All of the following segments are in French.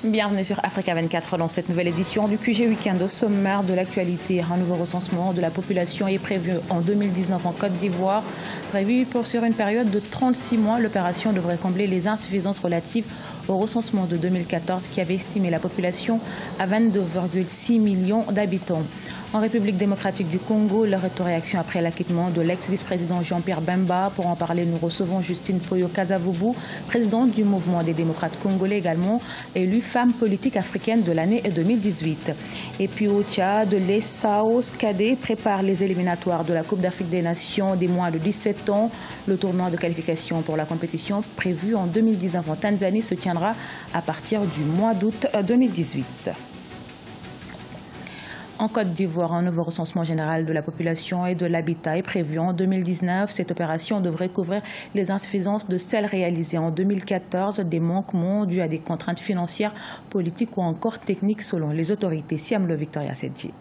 Bienvenue sur Africa 24 dans cette nouvelle édition du QG Week-end. Au sommaire de l'actualité, un nouveau recensement de la population est prévu en 2019 en Côte d'Ivoire. Prévu sur une période de 36 mois, l'opération devrait combler les insuffisances relatives au recensement de 2014 qui avait estimé la population à 22,6 millions d'habitants. En République démocratique du Congo, leur réaction après l'acquittement de l'ex-vice-président Jean-Pierre Bemba. Pour en parler, nous recevons Justine Poyo-Kasavubu, présidente du mouvement des démocrates congolais également, élue femme politique africaine de l'année 2018. Et puis au Tchad, les Saos Kadé préparent les éliminatoires de la Coupe d'Afrique des Nations des moins de 17 ans. Le tournoi de qualification pour la compétition prévu en 2019 en Tanzanie se tiendra à partir du mois d'août 2018. En Côte d'Ivoire, un nouveau recensement général de la population et de l'habitat est prévu en 2019. Cette opération devrait couvrir les insuffisances de celles réalisées en 2014, des manquements dus à des contraintes financières, politiques ou encore techniques selon les autorités. Siam Le Victoria Sedji.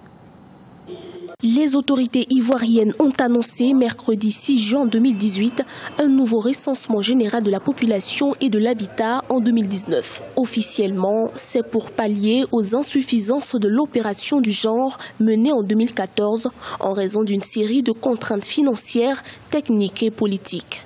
Les autorités ivoiriennes ont annoncé mercredi 6 juin 2018 un nouveau recensement général de la population et de l'habitat en 2019. Officiellement, c'est pour pallier aux insuffisances de l'opération du genre menée en 2014 en raison d'une série de contraintes financières, techniques et politiques.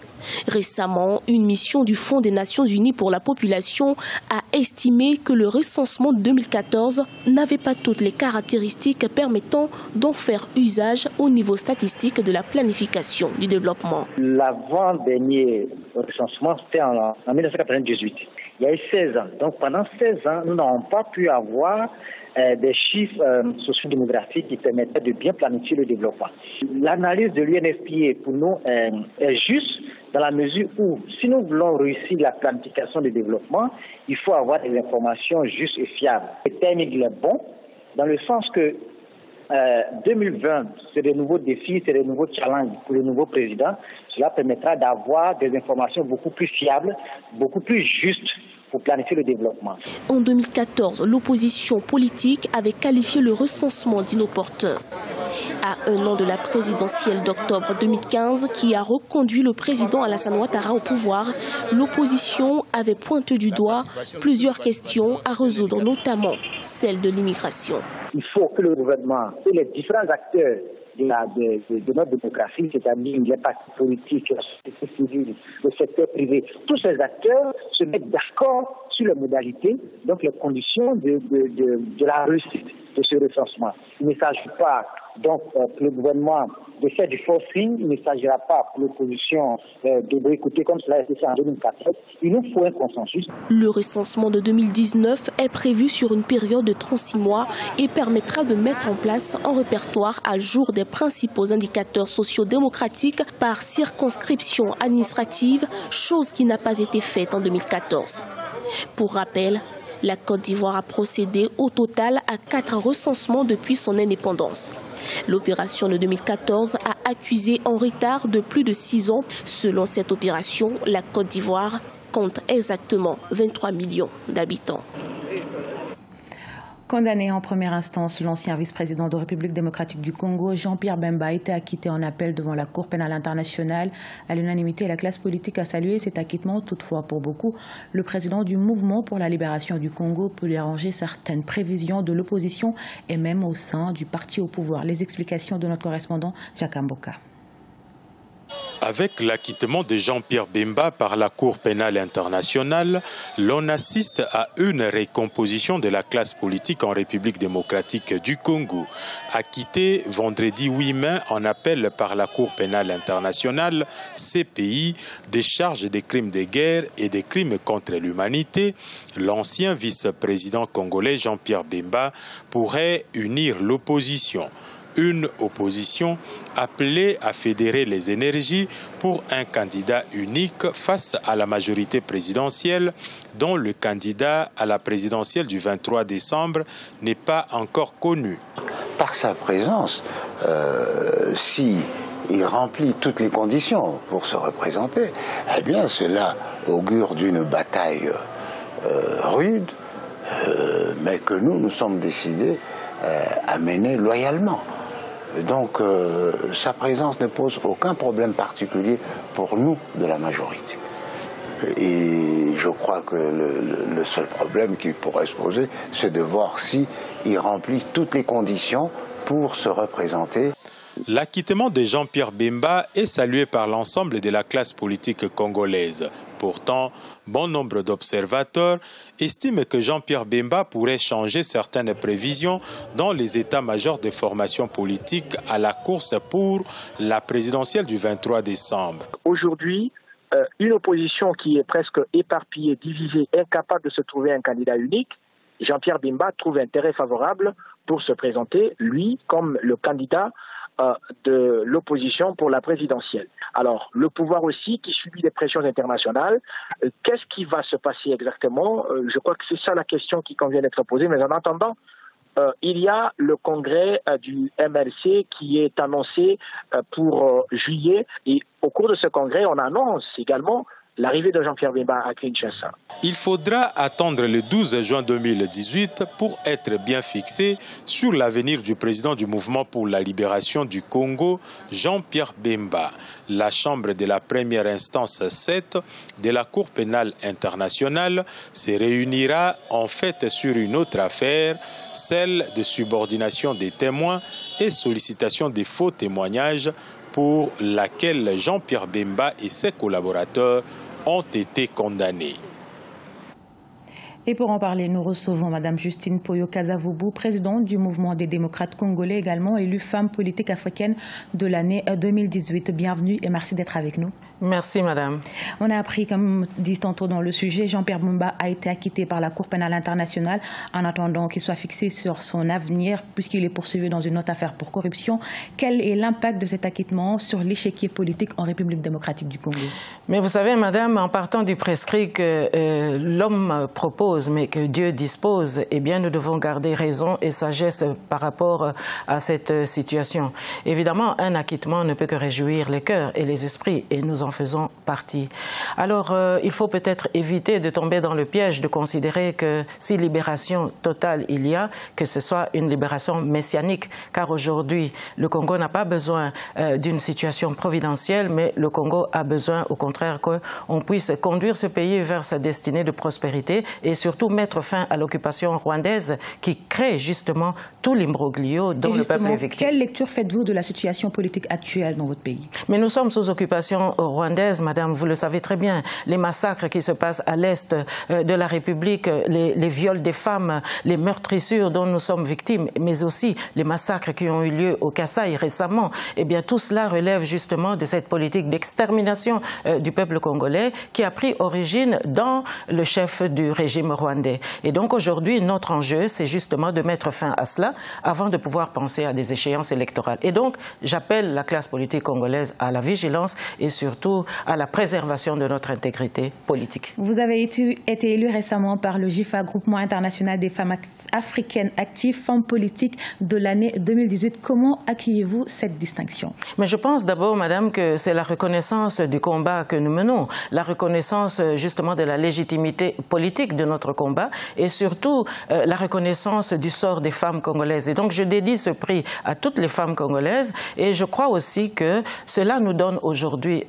Récemment, une mission du Fonds des Nations Unies pour la population a estimé que le recensement de 2014 n'avait pas toutes les caractéristiques permettant d'en faire usage au niveau statistique de la planification du développement. L'avant-dernier recensement, c'était en 1998. Il y a eu 16 ans. Donc pendant 16 ans, nous n'avons pas pu avoir des chiffres sociodémographiques qui permettaient de bien planifier le développement. L'analyse de l'UNFPA pour nous est juste dans la mesure où, si nous voulons réussir la planification du développement, il faut avoir des informations justes et fiables. Le terme il est bon, dans le sens que 2020, c'est de nouveaux défis, c'est de nouveaux challenges pour le nouveau président. Cela permettra d'avoir des informations beaucoup plus fiables, beaucoup plus justes pour planifier le développement. En 2014, l'opposition politique avait qualifié le recensement d'inopportun. À un an de la présidentielle d'octobre 2015, qui a reconduit le président Alassane Ouattara au pouvoir, l'opposition avait pointé du doigt plusieurs questions à résoudre, notamment celle de l'immigration. Il faut que le gouvernement et les différents acteurs de notre démocratie, c'est-à-dire les partis politiques, la société civile, le secteur privé, tous ces acteurs se mettent d'accord sur les modalités, donc les conditions de la réussite de ce recensement. Il ne s'agit pas donc pour le gouvernement de faire du forcing, il ne s'agira pas pour l'opposition de boycotter comme cela a été fait en 2014. Il nous faut un consensus. Le recensement de 2019 est prévu sur une période de 36 mois et permettra de mettre en place un répertoire à jour des principaux indicateurs socio-démocratiques par circonscription administrative, chose qui n'a pas été faite en 2014. Pour rappel, la Côte d'Ivoire a procédé au total à 4 recensements depuis son indépendance. L'opération de 2014 a accusé un retard de plus de 6 ans. Selon cette opération, la Côte d'Ivoire compte exactement 23 millions d'habitants. Condamné en première instance, l'ancien vice-président de République démocratique du Congo, Jean-Pierre Bemba, a été acquitté en appel devant la Cour pénale internationale. À l'unanimité, la classe politique a salué cet acquittement. Toutefois, pour beaucoup, le président du mouvement pour la libération du Congo peut déranger certaines prévisions de l'opposition et même au sein du parti au pouvoir. Les explications de notre correspondant Jacques Mboka. Avec l'acquittement de Jean-Pierre Bemba par la Cour pénale internationale, l'on assiste à une récomposition de la classe politique en République démocratique du Congo. Acquitté vendredi 8 mai en appel par la Cour pénale internationale, CPI, des charges des crimes de guerre et des crimes contre l'humanité, l'ancien vice-président congolais Jean-Pierre Bemba pourrait unir l'opposition. Une opposition appelée à fédérer les énergies pour un candidat unique face à la majorité présidentielle dont le candidat à la présidentielle du 23 décembre n'est pas encore connu. Par sa présence, si il remplit toutes les conditions pour se représenter, eh bien cela augure d'une bataille rude, mais que nous sommes décidés à mener loyalement. Donc sa présence ne pose aucun problème particulier pour nous de la majorité. Et je crois que le seul problème qui pourrait se poser, c'est de voir s'il remplit toutes les conditions pour se représenter. L'acquittement de Jean-Pierre Bemba est salué par l'ensemble de la classe politique congolaise. Pourtant, bon nombre d'observateurs estiment que Jean-Pierre Bemba pourrait changer certaines prévisions dans les états-majors des formations politiques à la course pour la présidentielle du 23 décembre. Aujourd'hui, une opposition qui est presque éparpillée, divisée, incapable de se trouver un candidat unique, Jean-Pierre Bemba trouve intérêt favorable pour se présenter, lui, comme le candidat de l'opposition pour la présidentielle. Alors, le pouvoir aussi qui subit des pressions internationales, qu'est-ce qui va se passer exactement? Je crois que c'est ça la question qui convient d'être posée, mais en attendant, il y a le congrès du MLC qui est annoncé pour juillet, et au cours de ce congrès, on annonce également l'arrivée de Jean-Pierre Bemba à Kinshasa. Il faudra attendre le 12 juin 2018 pour être bien fixé sur l'avenir du président du mouvement pour la libération du Congo, Jean-Pierre Bemba. La chambre de la première instance 7 de la Cour pénale internationale se réunira en fait sur une autre affaire, celle de subordination des témoins et sollicitation des faux témoignages, pour laquelle Jean-Pierre Bemba et ses collaborateurs ont été condamnés. Et pour en parler, nous recevons Mme Justine Poyo-Kasavubu, présidente du mouvement des démocrates congolais, également élue femme politique africaine de l'année 2018. Bienvenue et merci d'être avec nous. Merci, madame. On a appris, comme dit tantôt dans le sujet, Jean-Pierre Bemba a été acquitté par la Cour pénale internationale en attendant qu'il soit fixé sur son avenir puisqu'il est poursuivi dans une autre affaire pour corruption. Quel est l'impact de cet acquittement sur l'échiquier politique en République démocratique du Congo? Mais vous savez, madame, en partant du prescrit que l'homme propose, mais que Dieu dispose, eh bien, nous devons garder raison et sagesse par rapport à cette situation. Évidemment, un acquittement ne peut que réjouir les cœurs et les esprits, et nous en faisons partie. Alors, il faut peut-être éviter de tomber dans le piège de considérer que si libération totale il y a, que ce soit une libération messianique, car aujourd'hui, le Congo n'a pas besoin d'une situation providentielle, mais le Congo a besoin, au contraire, qu'on puisse conduire ce pays vers sa destinée de prospérité et surtout mettre fin à l'occupation rwandaise qui crée justement tout l'imbroglio dont le peuple est victime. Quelle lecture faites-vous de la situation politique actuelle dans votre pays? Mais nous sommes sous occupation rwandaise, madame, vous le savez très bien. Les massacres qui se passent à l'est de la République, les viols des femmes, les meurtrissures dont nous sommes victimes, mais aussi les massacres qui ont eu lieu au Kasaï récemment, eh bien tout cela relève justement de cette politique d'extermination du peuple congolais qui a pris origine dans le chef du régime rwandais. Et donc aujourd'hui, notre enjeu, c'est justement de mettre fin à cela avant de pouvoir penser à des échéances électorales. Et donc, j'appelle la classe politique congolaise à la vigilance et surtout à la préservation de notre intégrité politique. Vous avez été élu récemment par le GIFA, Groupement international des femmes africaines actives, femmes politiques de l'année 2018. Comment accueillez-vous cette distinction? Mais je pense d'abord, madame, que c'est la reconnaissance du combat que nous menons, la reconnaissance justement de la légitimité politique de notre combat et surtout la reconnaissance du sort des femmes congolaises. Et donc je dédie ce prix à toutes les femmes congolaises et je crois aussi que cela nous donne aujourd'hui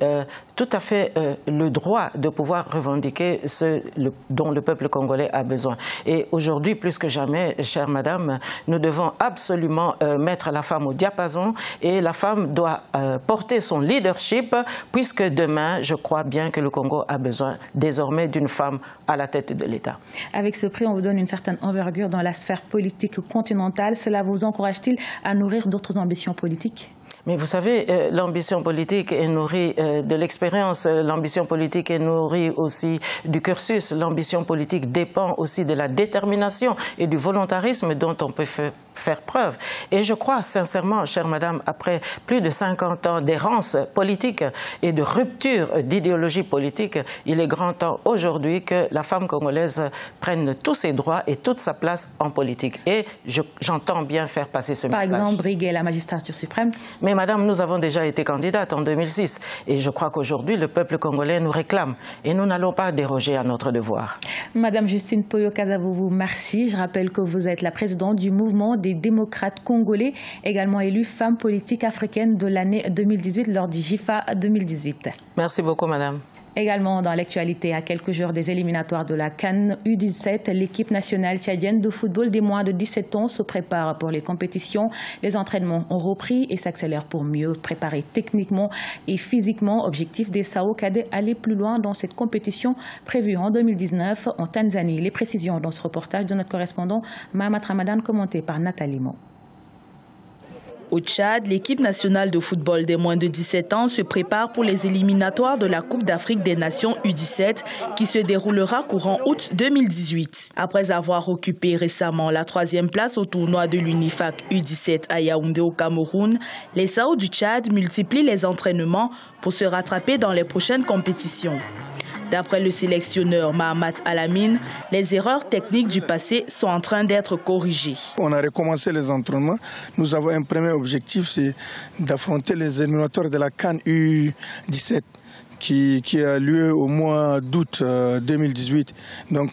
tout à fait le droit de pouvoir revendiquer ce dont le peuple congolais a besoin. Et aujourd'hui, plus que jamais, chère madame, nous devons absolument mettre la femme au diapason et la femme doit porter son leadership puisque demain, je crois bien que le Congo a besoin désormais d'une femme à la tête de l'État. Avec ce prix, on vous donne une certaine envergure dans la sphère politique continentale. Cela vous encourage-t-il à nourrir d'autres ambitions politiques? Mais vous savez, l'ambition politique est nourrie de l'expérience, l'ambition politique est nourrie aussi du cursus, l'ambition politique dépend aussi de la détermination et du volontarisme dont on peut faire preuve. Et je crois sincèrement, chère madame, après plus de 50 ans d'errance politique et de rupture d'idéologie politique, il est grand temps aujourd'hui que la femme congolaise prenne tous ses droits et toute sa place en politique. Et j'entends bien faire passer ce message. Par exemple, briguer la magistrature suprême. Mais madame, nous avons déjà été candidate en 2006 et je crois qu'aujourd'hui, le peuple congolais nous réclame et nous n'allons pas déroger à notre devoir. Madame Justine Poyo-Kasavubu, merci. Je rappelle que vous êtes la présidente du mouvement des démocrates congolais, également élue femme politique africaine de l'année 2018 lors du GIFA 2018. Merci beaucoup, madame. Également dans l'actualité, à quelques jours des éliminatoires de la CAN U17, l'équipe nationale tchadienne de football des moins de 17 ans se prépare pour les compétitions. Les entraînements ont repris et s'accélèrent pour mieux préparer techniquement et physiquement. Objectif des SAO cadets, aller plus loin dans cette compétition prévue en 2019 en Tanzanie. Les précisions dans ce reportage de notre correspondant Mahamat Ramadan, commenté par Nathalie Mo. Au Tchad, l'équipe nationale de football des moins de 17 ans se prépare pour les éliminatoires de la Coupe d'Afrique des Nations U17 qui se déroulera courant août 2018. Après avoir occupé récemment la 3e place au tournoi de l'Unifac U17 à Yaoundé au Cameroun, les SAO du Tchad multiplient les entraînements pour se rattraper dans les prochaines compétitions. D'après le sélectionneur Mahamat Alamine, les erreurs techniques du passé sont en train d'être corrigées. On a recommencé les entraînements. Nous avons un premier objectif, c'est d'affronter les éliminatoires de la CAN U17 qui a lieu au mois d'août 2018. Donc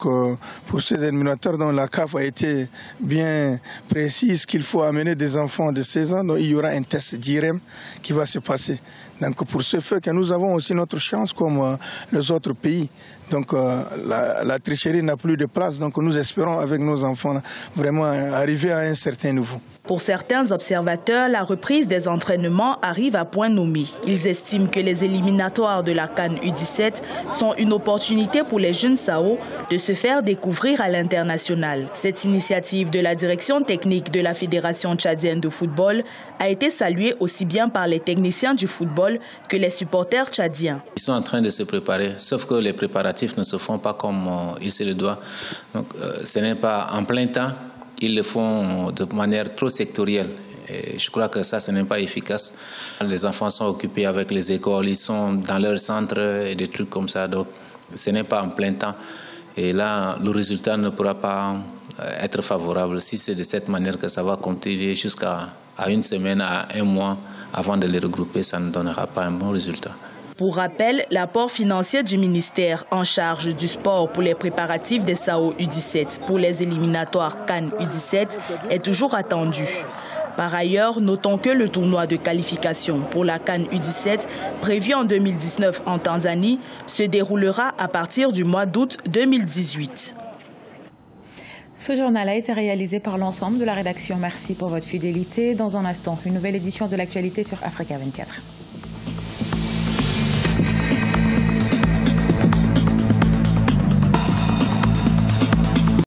pour ces éliminatoires, la CAF a été bien précise qu'il faut amener des enfants de 16 ans. Donc il y aura un test d'IRM qui va se passer. Donc pour ce fait que nous avons aussi notre chance comme les autres pays. Donc la tricherie n'a plus de place. Donc nous espérons avec nos enfants vraiment arriver à un certain niveau. Pour certains observateurs, la reprise des entraînements arrive à point nommé. Ils estiment que les éliminatoires de la CAN U17 sont une opportunité pour les jeunes SAO de se faire découvrir à l'international. Cette initiative de la direction technique de la Fédération tchadienne de football a été saluée aussi bien par les techniciens du football que les supporters tchadiens. Ils sont en train de se préparer, sauf que les préparatifs ne se font pas comme il se le doit. Donc, ce n'est pas en plein temps, ils le font de manière trop sectorielle. Et je crois que ça, ce n'est pas efficace. Les enfants sont occupés avec les écoles, ils sont dans leur centre et des trucs comme ça. Donc, ce n'est pas en plein temps. Et là, le résultat ne pourra pas être favorable si c'est de cette manière que ça va continuer jusqu'à une semaine, à un mois avant de les regrouper. Ça ne donnera pas un bon résultat. Pour rappel, l'apport financier du ministère en charge du sport pour les préparatifs des SAO U17 pour les éliminatoires CAN U17 est toujours attendu. Par ailleurs, notons que le tournoi de qualification pour la CAN U17, prévu en 2019 en Tanzanie, se déroulera à partir du mois d'août 2018. Ce journal a été réalisé par l'ensemble de la rédaction. Merci pour votre fidélité. Dans un instant, une nouvelle édition de l'actualité sur Africa 24.